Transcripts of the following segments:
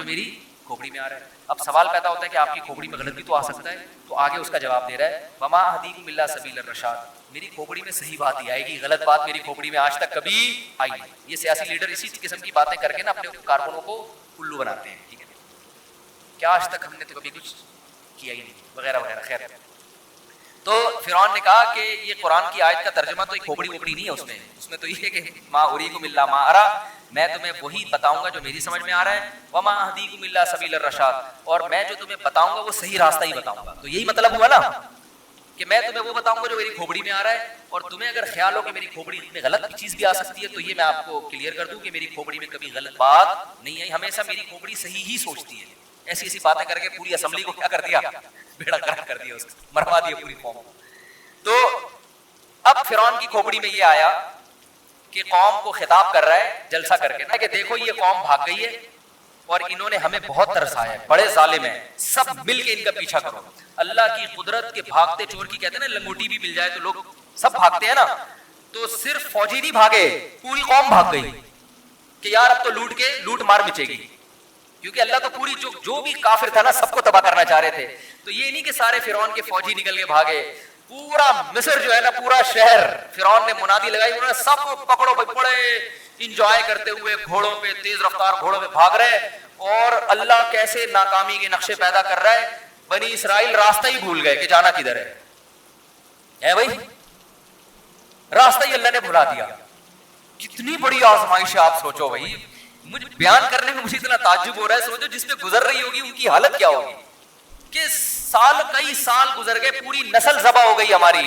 میری کھوپڑی میں آ رہا ہے. اب سوال پیدا ہوتا ہے کہ آپ کی کھوپڑی میں غلط بھی تو آ سکتا ہے, تو آگے اس کا جواب دے رہا ہے وما اهدیکم الا سبیل الرشاد, میری کھوپڑی میں صحیح بات ہی آئے گی, غلط بات میری کھوپڑی میں آج تک کبھی آئی نہیں. یہ سیاسی لیڈر اسی قسم کی باتیں کر کے نا اپنے کارکنوں کو الو بناتے ہیں, ٹھیک ہے, کیا آج تک ہم نے تو کبھی کچھ کیا ہی نہیں وغیرہ وغیرہ. خیر, تو فرعون نے کہا کہ یہ قرآن کی آیت کا ترجمہ تو ایک کھوپڑی ووپڑی نہیں ہے, اس میں تو یہ ہے کہ ما اریکم الا ما ارا, میں تمہیں وہی بتاؤں گا جو میری سمجھ میں آ رہا ہے, وما اهدیکم الا سبیل الرشاد, اور میں جو تمہیں بتاؤں گا وہ صحیح راستہ ہی بتاؤں گا. تو یہی مطلب ہوا نا کہ میں تمہیں وہ بتاؤں گا جو میری کھوپڑی میں آ رہا ہے, اور تمہیں اگر خیال ہو کہ میری کھوپڑی میں غلط چیز بھی آ سکتی ہے تو یہ میں آپ کو کلیئر کر دوں کہ میری کھوپڑی میں کبھی غلط بات نہیں ہے, ہمیشہ میری کھوپڑی صحیح ہی سوچتی ہے. ایسی ایسی باتیں کر کے پوری اسمبلی کو کیا کر دیا, بیڑا گرک کر دیا, اس کو مروا دیا پوری قوم. تو اب فرعون کی کھوپڑی میں یہ آیا کہ قوم کو خطاب کر رہا ہے جلسہ کر کے نا کہ دیکھو یہ قوم بھاگ گئی ہے اور انہوں نے ہمیں بہت ترسایا ہے, بڑے ظالم ہیں, سب مل کے ان کا پیچھا کرو. اللہ کی قدرت کے بھاگتے چور کی کہتے ہیں نا, لنگوٹی بھی مل جائے تو لوگ سب بھاگتے ہیں نا, تو صرف فوجی نہیں بھاگے, پوری قوم بھاگ گئی کہ یار اب تو لوٹ مار مچے گی, کیونکہ اللہ تو پوری جو بھی کافر تھا نا سب کو تباہ کرنا چاہ رہے تھے. تو یہ نہیں کہ سارے فرعون کے فوجی نکل کے بھاگے, پورا مصر جو ہے نا, پورا شہر فرعون نے منادی لگائی, انہوں نے سب کو پکڑو بھائی, بڑے انجوائے کرتے ہوئے گھوڑوں پہ, تیز رفتار گھوڑوں پہ بھاگ رہے, اور اللہ کیسے ناکامی کے نقشے پیدا کر رہا ہے. بنی اسرائیل راستہ ہی بھول گئے کہ جانا کدھر ہے بھائی, راستہ ہی اللہ نے بھلا دیا. کتنی بڑی آزمائش ہے آپ سوچو بھائی, مجھے بیان کرنے میں مجھے اتنا تعجب ہو رہا ہے, سوچو جس پہ گزر رہی ہوگی ان کی حالت کیا ہوگی کہ کئی سال گزر گئے, پوری نسل ذبح ہو گئی ہماری,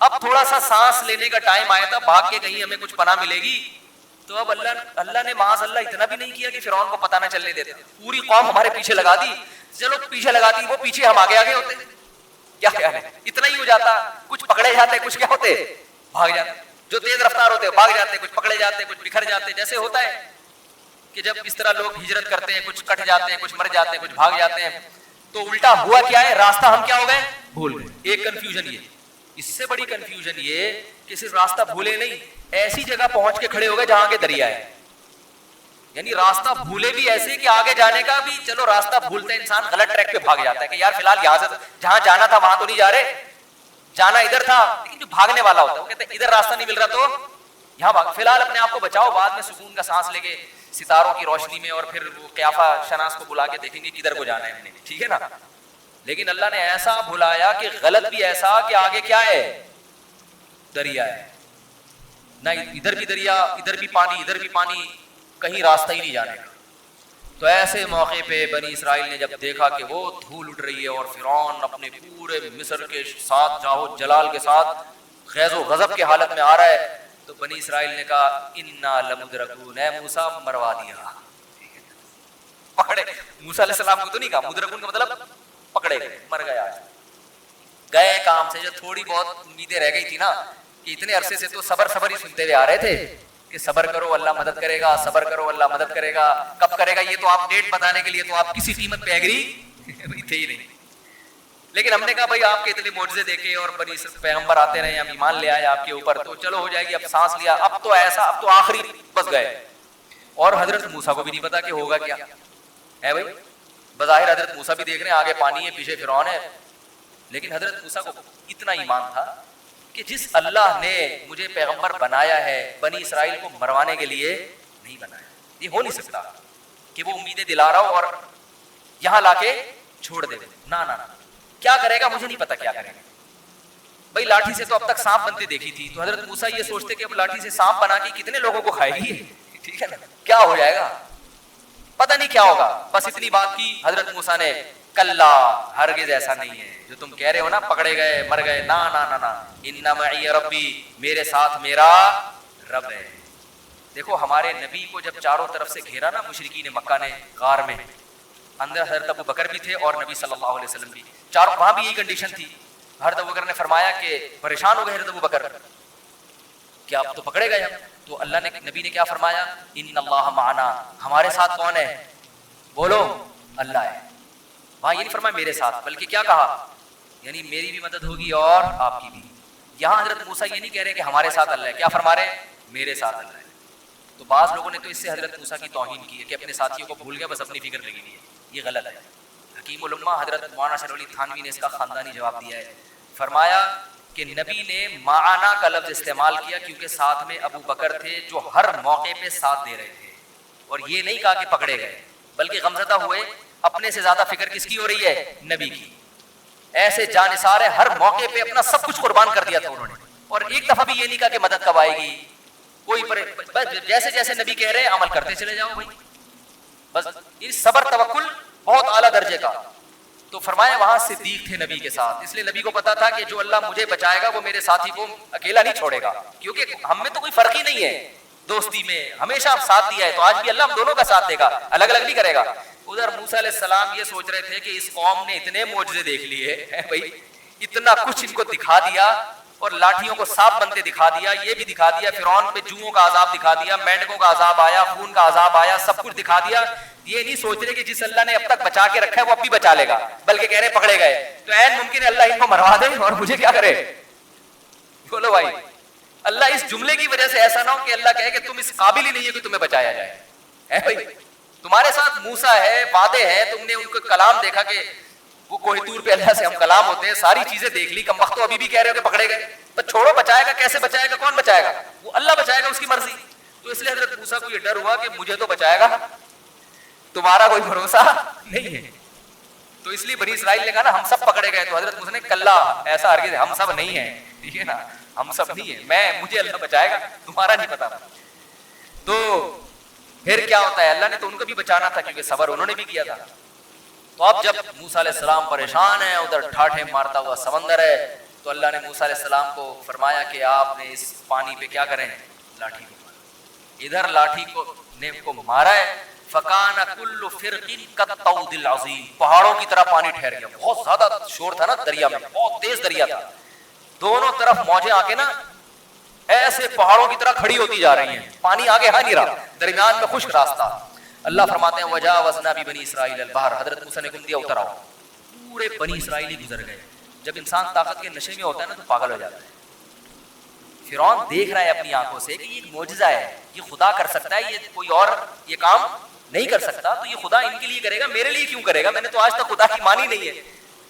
اب تھوڑا سا سانس لینے کا ٹائم آیا تھا, بھاگ کے کہیں ہمیں کچھ پناہ ملے گی, تو اب اللہ نے معاذ اللہ اتنا بھی نہیں کیا کہ فرعون کو پتہ نہ چلنے دیتا, پوری قوم ہمارے پیچھے لگا دی. چلو پیچھے لگاتی, وہ پیچھے ہم آگے ہوتے, کیا خیال ہے, اتنا ہی ہو جاتا, کچھ پکڑے جاتے, کچھ کیا ہوتے, بھاگ جاتے, جو تیز رفتار ہوتے بھاگ جاتے, کچھ پکڑے جاتے, کچھ بکھر جاتے. جیسے ہوتا ہے کہ جب اس طرح لوگ ہجرت کرتے ہیں, کچھ کٹ جاتے ہیں, کچھ مر جاتے ہیں, کچھ بھاگ جاتے ہیں, تو الٹا ہوا کیا ہے, راستہ ہم کیا ہو گئے, بھول گئے. ایک کنفیوژن یہ, اس سے بڑی کنفیوژن یہ کہ صرف راستہ بھولے نہیں, ایسی جگہ پہنچ کے کھڑے ہو گئے جہاں کے دریا ہے, یعنی راستہ بھولے بھی ایسے کہ آگے جانے کا بھی, چلو راستہ بھولتا ہے انسان, غلط ٹریک پہ بھاگ جاتا ہے کہ یار فی الحال یہاں سے جہاں جانا تھا وہاں تو نہیں جا رہے, جانا ادھر تھا, لیکن جو بھاگنے والا ہوتا ہے وہ کہتے ہیں ادھر راستہ نہیں مل رہا تو یہاں بھاگ, فی الحال اپنے آپ کو بچاؤ, بعد میں سکون کا سانس لے کے ستاروں کی روشنی میں, اور پھر وہ قیافہ شناس کو بلا کے دیکھیں گے کدھر کو جانا ہے ہم نے, ٹھیک ہے نا. لیکن اللہ نے ایسا بھلایا کہ غلط بھی ایسا کہ آگے کیا ہے, دریا ہے, نہ ادھر بھی دریا, ادھر بھی پانی, ادھر بھی پانی, کہیں راستہ ہی نہیں جانے کا. تو ایسے موقع پہ بنی اسرائیل نے جب دیکھا کہ وہ دھول اٹھ رہی ہے اور فرعون اپنے پورے مصر کے ساتھ جاہو جلال کے ساتھ خیز و غضب کے حالت میں آ رہا ہے, تو بنی اسرائیل نے کہا انا لمدرکون, اے موسیٰ مروا دیا, پکڑے. موسیٰ علیہ السلام کو تو نہیں کہا, مدرکون کا مطلب پکڑے گئے, مر گیا, گئے کام سے. جو تھوڑی بہت امیدیں رہ گئی تھی نا کہ اتنے عرصے سے تو صبر ہی سنتے ہوئے آ رہے تھے کہ صبر کرو اللہ مدد کرے گا, صبر کرو اللہ مدد کرے گا, کب کرے گا یہ تو آپ ڈیٹ بتانے کے لیے تو آپ کسی قیمت پہ ایگری تھے ہی نہیں. لیکن ہم نے کہا بھائی آپ کے اتنے معجزے دیکھے اور بنی پیغمبر آتے رہے, ہم ایمان لے آئے آپ کے اوپر, تو چلو ہو جائے گی. اب سانس لیا, اب تو ایسا, اب تو آخری بس گئے. اور حضرت موسیٰ کو بھی نہیں پتا کہ ہوگا کیا ہے بھائی. بظاہر حضرت موسیٰ بھی دیکھ رہے ہیں آگے پانی ہے, پیچھے فرعون ہے, لیکن حضرت موسیٰ کو اتنا ایمان تھا کہ جس اللہ نے مجھے پیغمبر بنایا ہے بنی اسرائیل کو مروانے کے لیے نہیں بنایا. یہ ہو نہیں سکتا کہ وہ امیدیں دلا رہا ہو اور یہاں لا کے چھوڑ دے. نہ کیا کرے گا مجھے نہیں پتا کیا کرے گا. بھائی لاٹھی سے تو اب تک سانپ بنتے دیکھی تھی, تو حضرت موسیٰ یہ سوچتے کہ اب لاٹھی سے سانپ بنا کے کتنے لوگوں کو کھائے گی, ٹھیک ہے نا, کیا ہو جائے گا, پتہ نہیں کیا ہوگا. بس اتنی بات کی حضرت موسیٰ نے, کلا ہرگز ایسا نہیں ہے جو تم کہہ رہے ہو نا, پکڑے گئے مر گئے, نا ان معی ربی, میرے ساتھ میرا رب ہے. دیکھو ہمارے نبی کو جب چاروں طرف سے گھیرا نا مشرکین مکہ نے غار میں, اندر حضرت ابو بکر بھی تھے اور نبی صلی اللہ علیہ وسلم بھی, چاروں, وہاں بھی یہی کنڈیشن تھی. حضرت ابو بکر نے فرمایا کہ پریشان ہو گئے حضرت ابو بکر, کیا اب تو پکڑے گئے ہم. تو اللہ نے, نبی نے کیا فرمایا, ان اللہ معنا, ہمارے ساتھ کون ہے, بولو اللہ ہے. وہاں یہ نہیں فرمایا میرے ساتھ, بلکہ کیا کہا, یعنی میری بھی مدد ہوگی اور آپ کی بھی. یہاں حضرت موسیٰ یہ نہیں کہہ رہے کہ ہمارے ساتھ اللہ ہے, کیا فرما رہے ہیں, میرے ساتھ اللہ ہے. تو بعض لوگوں نے تو اس سے حضرت موسیٰ کی توہین کی ہے کہ اپنے ساتھیوں کو بھول گیا, بس اپنی فکر لگی ہوئی ہے. یہ غلط ہے. حکیم الامہ حضرت مولانا شرف علی تھانوی نے اس کا خاندانی جواب دیا ہے. فرمایا کہ نبی نے معنا کا لفظ استعمال کیا کیونکہ ساتھ میں ابو بکر تھے جو ہر موقع پہ ساتھ دے رہے تھے, اور یہ نہیں کہا کہ پکڑے گئے, بلکہ غمزدہ ہوئے. اپنے سے زیادہ فکر کس کی ہو رہی ہے؟ نبی کی. ایسے جانثار ہے, ہر موقع پہ اپنا سب کچھ قربان کر دیا تھا انہوں نے, اور ایک دفعہ بھی یہ نہیں کہا کہ مدد کب آئے گی. کوئی بس جیسے جیسے نبی کہہ رہے ہیں عمل کرتے چلے جاؤ بھائی. بس یہ صبر توکل بہت اعلیٰ درجے کا. تو فرمایا وہاں صدیق تھے نبی کے ساتھ, اس لیے نبی کو پتا تھا کہ جو اللہ مجھے بچائے گا وہ میرے ساتھی کو اکیلا نہیں چھوڑے گا, کیونکہ ہم میں تو کوئی فرق ہی نہیں ہے دوستی میں, ہمیشہ آپ ساتھ دیا ہے, تو آج بھی اللہ ہم دونوں کا ساتھ دے گا, الگ الگ نہیں کرے گا. ادھر موسیٰ علیہ السلام یہ سوچ رہے تھے کہ اس قوم نے اتنے معجزے دیکھ لیے بھائی, اتنا کچھ ان کو دکھا دیا, اور لاٹھیوں کو سانپ بنتے دکھا دیا, یہ بھی دکھا دیا, فرعون پہ جوؤں کا عذاب دکھا دیا, مینڈکوں کا عذاب آیا, خون کا عذاب آیا, سب کچھ دکھا دیا. یہ نہیں سوچ رہے کہ جس اللہ نے اب تک بچا کے رکھا ہے وہ اب بھی بچا لے گا, بلکہ کہہ رہے پکڑے گئے تو عین ممکن ہے اللہ ان کو مروا دے اور مجھے کیا کرے. بولو بھائی, اللہ اس جملے کی وجہ سے ایسا نہ ہو کہ اللہ کہے کہ تم اس قابل ہی نہیں ہے کہ تمہیں بچایا جائے. ہے بھائی, تمہارے ساتھ موسیٰ ہے, وعدے ہیں, تم نے ان کو کلام دیکھا کہ وہ کوہ طور پہ اللہ سے ہم کلام ہوتے ہیں, ساری چیزیں دیکھ لی, کم وقت تو ابھی بھی کہہ رہے ہو کہ پکڑے گئے. تو چھوڑو, بچائے گا کیسے بچائے گا, کون بچائے گا؟ وہ اللہ بچائے گا, اس کی مرضی. تو اس لیے حضرت موسیٰ کو یہ ڈر ہوا کہ مجھے تو بچائے گا, تمہارا کوئی بھروسہ نہیں ہے. تو اس لیے بنی اسرائیل نے کہا نا ہم سب پکڑے گئے, تو حضرت موسیٰ نے کلا ایسا ہرگز ہم سب نہیں ہیں, ٹھیک ہے نا, ہم سب نہیں ہیں, مجھے اللہ بچائے گا, تمہارا نہیں پتا. تو پھر کیا ہوتا ہے, اللہ نے تو ان کو بھی بچانا تھا کیونکہ صبر انہوں نے بھی کیا تھا. تو اب جب موسیٰ علیہ السلام پریشان ہیں, ادھر ٹھاٹھے مارتا ہوا سمندر ہے, تو اللہ نے موسیٰ علیہ السلام کو فرمایا کہ آپ نے اس پانی پہ کیا کریں, لاٹھی کو مارا. ادھر لاٹھی کو مارا ہے, فکان کل فرق کالطود العظیم, پہاڑوں کی طرح پانی ٹھہر گیا. بہت زیادہ شور تھا نا دریا میں, بہت تیز دریا تھا, دونوں طرف موجیں آ کے نا ایسے پہاڑوں کی طرح کھڑی ہوتی جا رہی ہیں, پانی آگے ہاں نہیں رہا, درمیان میں خشک راستہ. اللہ فرماتے ہیں وجاوزنا ببنی اسرائیل البحر, حضرت موسیٰ نے حکم دیا اتر آؤ. پورے بنی اسرائیلی گزر گئے. جب انسان طاقت کے نشے میں ہوتا ہے نا تو پاگل ہو جاتا ہے. فرعون دیکھ رہا ہے اپنی آنکھوں سے کہ یہ ایک معجزہ ہے, یہ خدا کر سکتا ہے, یہ کوئی اور یہ کام نہیں کر سکتا, تو یہ خدا ان کے لیے کرے گا, میرے لیے کیوں کرے گا, میں نے تو آج تک خدا کی مانی نہیں ہے.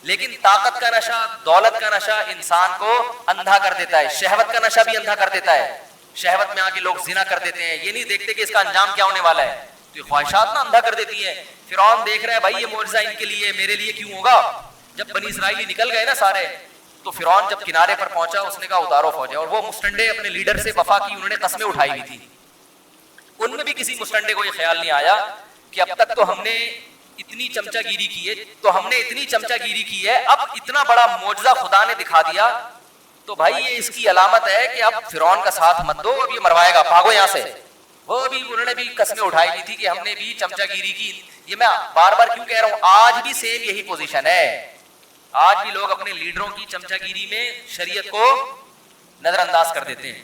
لیکن طاقت کا نشہ, دولت کا نشہ انسان کو اندھا کر دیتا ہے, شہوت کا نشہ بھی اندھا کر دیتا ہے. شہوت میں آ کے لوگ زنا کر دیتے ہیں, یہ نہیں دیکھتے کہ اس کا انجام کیا ہونے والا ہے, تو یہ خواہشات نا اندھا کر دیتی ہیں. فرعون دیکھ رہا ہے بھائی یہ معجزہ ان کے لیے, میرے لیے کیوں ہوگا. جب بنی اسرائیلی نکل گئے نا سارے, تو فرعون جب کنارے پر پہنچا اس نے کہا اتارو فوجیں, اور وہ مسٹنڈے اپنے لیڈر سے وفا کی انہوں نے قسمیں اٹھائی ہوئی تھی. ان میں بھی کسی مسٹنڈے کو یہ خیال نہیں آیا کہ اب تک تو ہم نے اتنی چمچہ گیری کی ہے, تو ہم نے اتنی چمچہ گیری کی ہے, اب اتنا بڑا معجزہ خدا نے دکھا دیا, تو بھائی یہ اس کی علامت ہے کہ اب فرعون کا ساتھ مت دو, اب یہ موائے گا, بھاگو یہاں سے. وہ بھی انہوں نے بھی قسمیں اٹھائی ہوئی تھی کہ ہم نے بھی چمچہ گیری کی. یہ میں بار بار کیوں کہہ رہا ہوں, آج بھی سیم یہی پوزیشن ہے. آج بھی لوگ اپنے لیڈروں کی چمچہ گیری میں شریعت کو نظر انداز کر دیتے ہیں,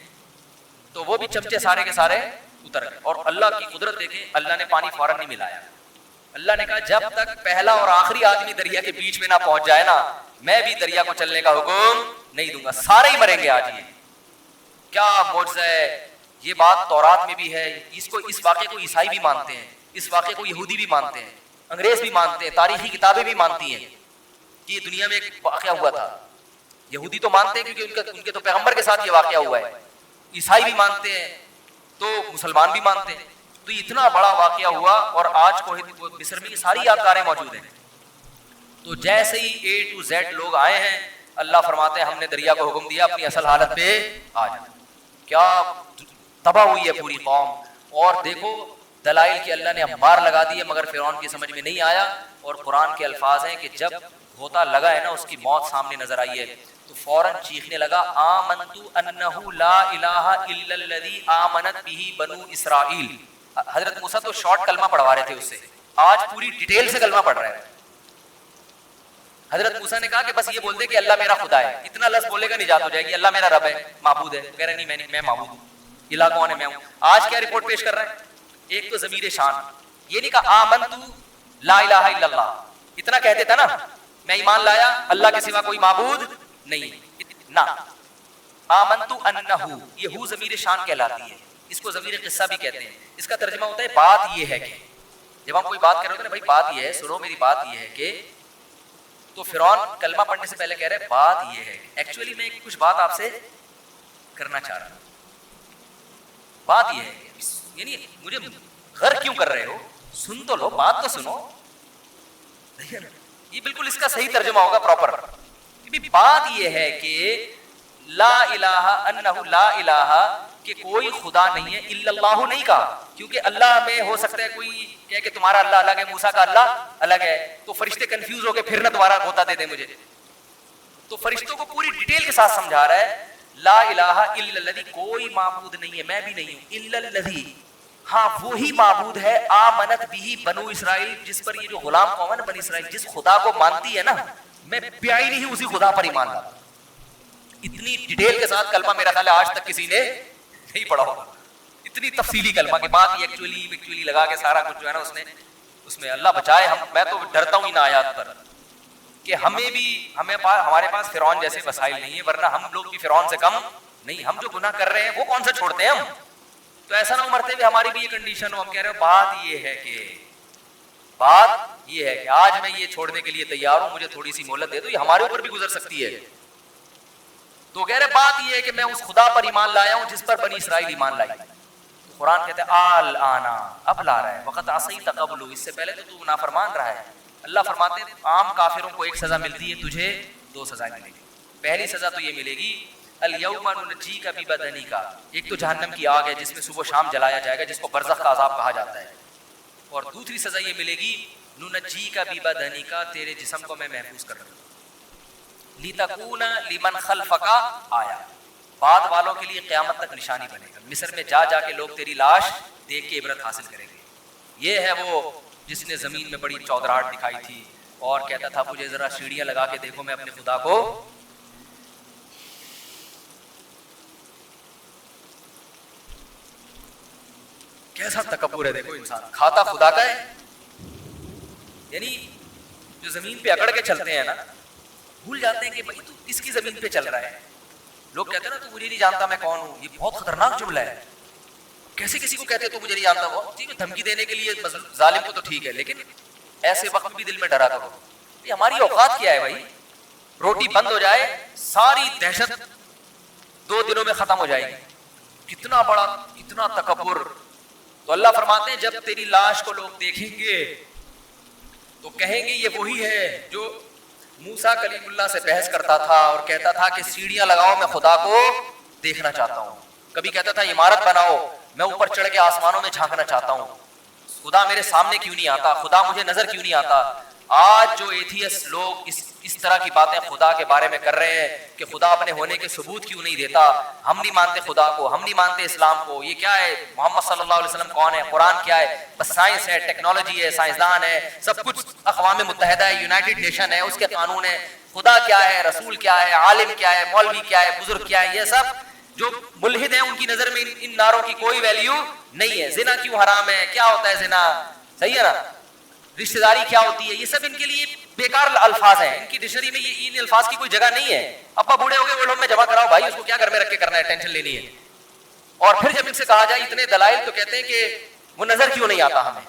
تو وہ بھی چمچے سارے کے سارے اتر گئے. اور اللہ کی قدرت دیکھیں, اللہ نے پانی فوراً نہیں ملایا. اللہ نے کہا جب تک پہلا اور آخری آدمی دریا کے بیچ میں نہ پہنچ جائے نا, میں بھی دریا کو چلنے کا حکم نہیں دوں گا, سارے ہی مریں گے آج. یہ کیا معجزہ ہے, یہ بات تورات میں بھی ہے. اس واقعے کو عیسائی بھی مانتے ہیں, اس واقعے کو یہودی بھی مانتے ہیں, انگریز بھی مانتے ہیں, تاریخی کتابیں بھی مانتی ہیں کہ یہ دنیا میں ایک واقعہ ہوا تھا. یہودی تو مانتے ہیں کیونکہ ان کے تو پیغمبر کے ساتھ یہ واقعہ ہوا ہے, عیسائی بھی مانتے ہیں, تو مسلمان بھی مانتے ہیں. تو اتنا بڑا واقعہ ہوا, اور آج کو مصر میں ساری یادگاریں موجود ہیں. تو جیسے ہی اے ٹو زیڈ لوگ آئے ہیں, اللہ فرماتے ہیں ہم نے دریا کو حکم دیا اپنی اصل حالت پہ آ جائے. کیا تباہ ہوئی ہے پوری قوم. اور دیکھو دلائل کہ اللہ نے انبار لگا دیے, مگر فرعون کی سمجھ میں نہیں آیا. اور قرآن کے الفاظ ہیں کہ جب غوطہ لگا ہے نا, اس کی موت سامنے نظر آئی ہے, تو فوراً چیخنے لگا آمنت انہ لا الہ الا الذی آمنت بہ بنو اسرائیل. حضرت موسیٰ تو شارٹ کلمہ پڑھوا رہے تھے اس سے, آج پوری ڈیٹیل سے کلمہ پڑھ رہے ہیں. حضرت موسیٰ نے کہا کہ بس یہ بول دے کہ اللہ میرا خدا ہے, اتنا لفظ بولے گا نجات ہو جائے گی. اللہ میرا رب ہے, معبود ہے. کہہ رہے نہیں, میں معبود ہوں, الہ کون ہے, میں ہوں. آج کیا رپورٹ پیش کر رہے ہیں, ایک تو ضمیر شان, یہ نہیں کہا آمنت لا الہ الا اللہ, اتنا کہتے تھا نا, میں ایمان لایا اللہ کے سوا کوئی معبود نہیں, نہ آمنت انہ, یہ ہو ضمیر شان کہلاتی ہے. اس کو ضمیر قصہ بھی کہتے ہیں. اس کا ترجمہ ہوتا ہے بات یہ ہے کہ, جب ہم کوئی بات کر رہے ہوتے ہیں نا, بھائی بات یہ ہے, سنو میری بات یہ ہے کہ, تو فرعون کلمہ پڑھنے سے پہلے کہہ رہے بات یہ ہے. ایکچولی میں کچھ بات آپ سے کرنا چاہ رہا ہوں, بات یہ ہے, یعنی مجھے غر کیوں کر رہے ہو, سن تو لو, بات تو سنو. یہ بالکل اس کا صحیح ترجمہ ہوگا پراپر. بات یہ ہے کہ لا الہ انہ لا الہ, کہ کوئی خدا نہیں ہے, الا اللہ نہیں کہا, کیونکہ اللہ میں ہو سکتا ہے کوئی کہے کہ تمہارا اللہ الگ ہے, موسیٰ کا اللہ الگ ہے, تو فرشتے کنفیوز ہو کے پھر نہ دوبارہ ہوتا دے دیں مجھے. تو فرشتوں کو پوری ڈیٹیل کے ساتھ سمجھا رہا ہے, لا الہ الا الذی, کوئی معبود نہیں ہے, میں بھی نہیں ہوں, الا الذی, ہاں وہی معبود ہے, آمنت بھی بنو اسرائیل, جس پر یہ جو غلام قوم ہے نا بنی اسرائیل, جس خدا کو مانتی ہے نا, میں پیائی نہیں اسی خدا پر ایمان لاتا. اتنی ڈیٹیل کے ساتھ کلمہ میرا خیال ہے آج تک کسی نے نہیں پڑھا ہوگا, اتنی تفصیلی کلمہ کے بعد یہ ایکچولی لگا کے سارا کچھ جو ہے نا اس میں اللہ بچائے. میں تو ڈرتا ہوں ان آیات پر کہ ہمارے پاس فرعون جیسے وسائل نہیں ہے, ورنہ ہم لوگ بھی فرعون سے کم نہیں. ہم جو گناہ کر رہے ہیں وہ کون سا چھوڑتے ہیں ہم, تو ایسا نہ ہو مرتے ہوئے ہماری بھی یہ کنڈیشن ہو. ہم کہہ رہے ہیں بات یہ ہے کہ آج میں یہ چھوڑنے کے لیے تیار ہوں, مجھے تھوڑی سی مہلت دے دو, یہ ہمارے اوپر بھی گزر سکتی ہے. تو کہہ رہے بات یہ ہے کہ میں اس خدا پر ایمان لایا ہوں جس پر بنی اسرائیل ایمان لائی. قرآن کہتے ہیں آل آنا, اب لا رہا ہے, وقت عصیت قبل, اس سے پہلے تو نافرمان رہا ہے. اللہ فرماتے ہیں عام کافروں کو ایک سزا ملتی ہے, تجھے 2 سزائیں ملیں گی. پہلی سزا تو یہ ملے گی الیوم ننجیک ببدنک, ایک تو جہنم کی آگ ہے جس میں صبح و شام جلایا جائے گا, جس کو برزخ کا عذاب کہا جاتا ہے. اور دوسری سزا یہ ملے گی ننجیک ببدنک, تیرے جسم کو میں محفوظ کر رہا ہوں, لتکون لمن خلفک آیا, بعد والوں کے لیے قیامت تک نشانی بنے گا. مصر میں جا کے لوگ تیری لاش دیکھ کے عبرت حاصل کریں گے. یہ ہے وہ جس نے زمین میں بڑی چودراہٹ دکھائی تھی اور کہتا تھا مجھے ذرا سیڑھیاں لگا کے دیکھو, میں اپنے خدا کو. کیسا تکبر ہے دیکھو, انسان کھاتا خدا کا ہے. یعنی جو زمین پہ اکڑ کے چلتے ہیں نا, بھول جاتے ہیں کہ بھائی تو کس کی زمین پہ چل رہا ہے. لوگ کہتے ہیں نا تو مجھے نہیں جانتا میں کون ہوں, یہ بہت خطرناک جملہ ہے. کیسے کسی کو کہتے تو مجھے نہیں جانتا, وہ ٹھیک ہے دھمکی دینے کے لیے ظالم کو تو ٹھیک ہے, لیکن ایسے وقت بھی دل میں ڈرا کرو. یہ ہماری اوقات کیا ہے بھائی, روٹی بند ہو جائے ساری دہشت 2 دنوں میں ختم ہو جائے گی. کتنا بڑا, اتنا تکبر. تو اللہ فرماتے ہیں جب تیری لاش کو لوگ دیکھیں گے تو کہیں گے یہ وہی ہے جو موسیٰ کلیم اللہ سے بحث کرتا تھا اور کہتا تھا کہ سیڑھیاں لگاؤ میں خدا کو دیکھنا چاہتا ہوں. کبھی کہتا تھا عمارت بناؤ میں اوپر چڑھ کے آسمانوں میں جھانکنا چاہتا ہوں, خدا میرے سامنے کیوں نہیں آتا, خدا مجھے نظر کیوں نہیں آتا. آج جو ایتھیسٹ لوگ اس طرح کی باتیں خدا کے بارے میں کر رہے ہیں کہ خدا اپنے ہونے کے ثبوت کیوں نہیں دیتا, ہم نہیں مانتے خدا کو, ہم نہیں مانتے اسلام کو, یہ کیا ہے, محمد صلی اللہ علیہ وسلم کون ہے, قرآن کیا ہے, بس سائنس ہے, ٹیکنالوجی ہے, سائنسدان ہے, سب کچھ اقوام متحدہ ہے, یونائٹڈ نیشن ہے, اس کے قانون ہے, خدا کیا ہے, رسول کیا ہے, عالم کیا ہے, مولوی کیا ہے, بزرگ کیا ہے, یہ سب جو ملحد ہیں ان کی نظر میں ان نعروں کی کوئی ویلیو نہیں ہے. زنا کیوں حرام ہے, کیا ہوتا ہے زنا, صحیح ہے نا, رشتہ داری کیا ہوتی ہے, یہ سب ان کے لیے بیکار الفاظ ہیں. ان کی ڈکشنری میں ان الفاظ کی کوئی جگہ نہیں ہے. ابا بوڑھے ہو گئے وہ لوگ میں جمع کراؤ بھائی, اس کو کیا گھر میں رکھ کے کرنا ہے, ٹینشن لینی ہے. اور پھر جب ان سے کہا جائے اتنے دلائل تو کہتے ہیں کہ وہ نظر کیوں نہیں آتا ہمیں.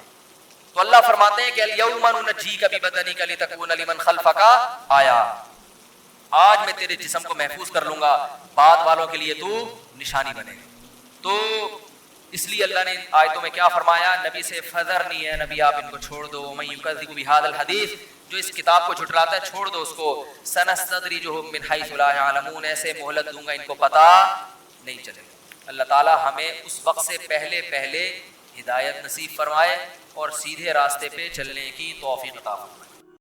تو اللہ فرماتے ہیں کہ الیوم ننجیک ببدنک لتکون لمن خلفک آیا, آج میں تیرے جسم کو محفوظ کر لوں گا, بعد والوں کے لیے تو نشانی بنے گا. تو اس لیے اللہ نے آیتوں میں کیا فرمایا, نبی سے فذر نہیں ہے, نبی آپ ان کو چھوڑ دو, من یکذب بہذا الحدیث, جو اس کتاب کو جھٹلاتا ہے چھوڑ دو اس کو, سنستدرجہم من حیث لا یعلمون, ایسے مہلت دوں گا ان کو پتہ نہیں چلے گا. اللہ تعالی ہمیں اس وقت سے پہلے ہدایت نصیب فرمائے اور سیدھے راستے پہ چلنے کی توفیق عطا فرمائے.